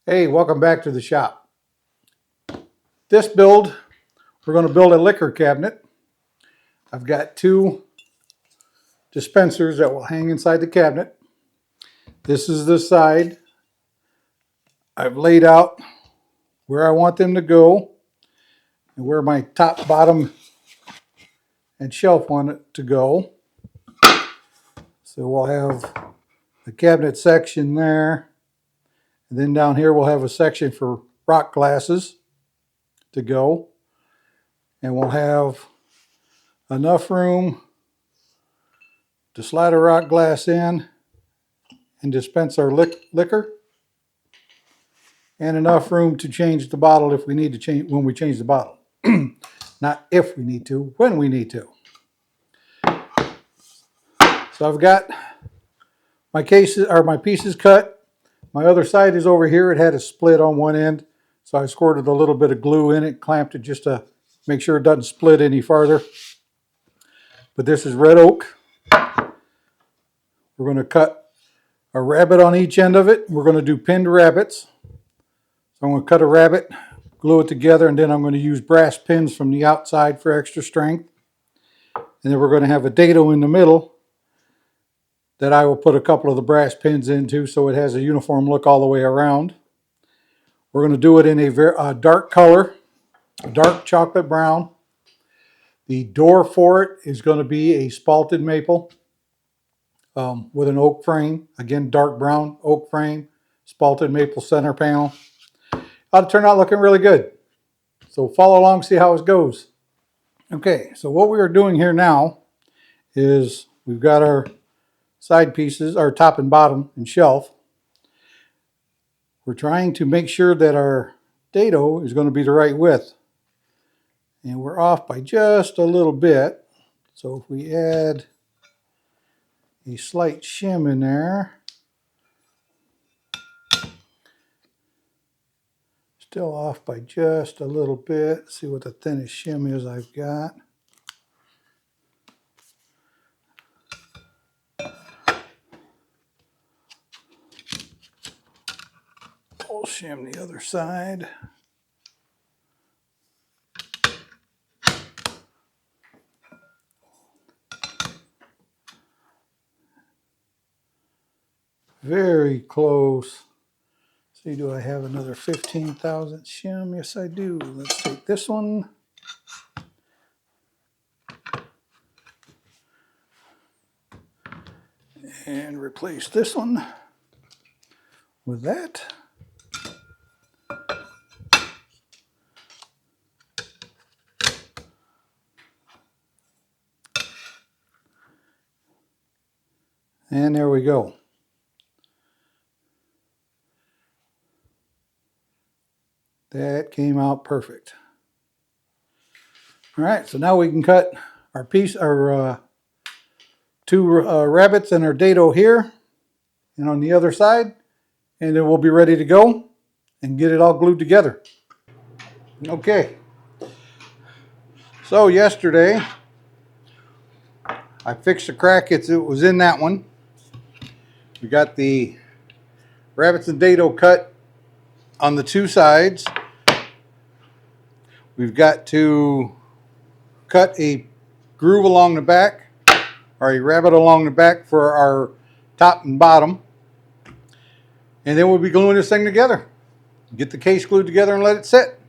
Hey, welcome back to the shop. This build, we're going to build a liquor cabinet. I've got two dispensers that will hang inside the cabinet. This is the side. I've laid out where I want them to go and where my top, bottom, and shelf want it to go. So we'll have the cabinet section there. And then down here we'll have a section for rock glasses to go. And we'll have enough room to slide a rock glass in and dispense our liquor, and enough room to change the bottle if we need to change when we change the bottle. Not if we need to, when we need to. So I've got my cases or my pieces cut. My other side is over here. It had a split on one end, so I squirted a little bit of glue in it, clamped it just to make sure it doesn't split any farther. But this is red oak. We're going to cut a rabbet on each end of it. We're going to do pinned rabbets. So I'm going to cut a rabbet, glue it together, and then I'm going to use brass pins from the outside for extra strength. And then we're going to have a dado in the middle that I will put a couple of the brass pins into so it has a uniform look all the way around. We're going to do it in a dark color, a dark chocolate brown. The door for it is going to be a spalted maple with an oak frame. Again, dark brown oak frame, spalted maple center panel. Ought to turn out looking really good. So follow along, see how it goes. Okay, so what we are doing here now is we've got our side pieces, our top and bottom and shelf. We're trying to make sure that our dado is going to be the right width. And we're off by just a little bit. So if we add a slight shim in there, still off by just a little bit. See what the thinnest shim is I've got. I'll shim the other side. Very close. See, do I have another 15,000 shim? Yes, I do. Let's take this one. And replace this one with that. And there we go. That came out perfect. All right, so now we can cut our two rabbets and our dado here and on the other side, and then we'll be ready to go and get it all glued together. Okay. So yesterday, I fixed the crack. It was in that one. We got the rabbets and dado cut on the two sides. We've got to cut a groove along the back, or a rabbet along the back for our top and bottom. And then we'll be gluing this thing together. Get the case glued together and let it sit.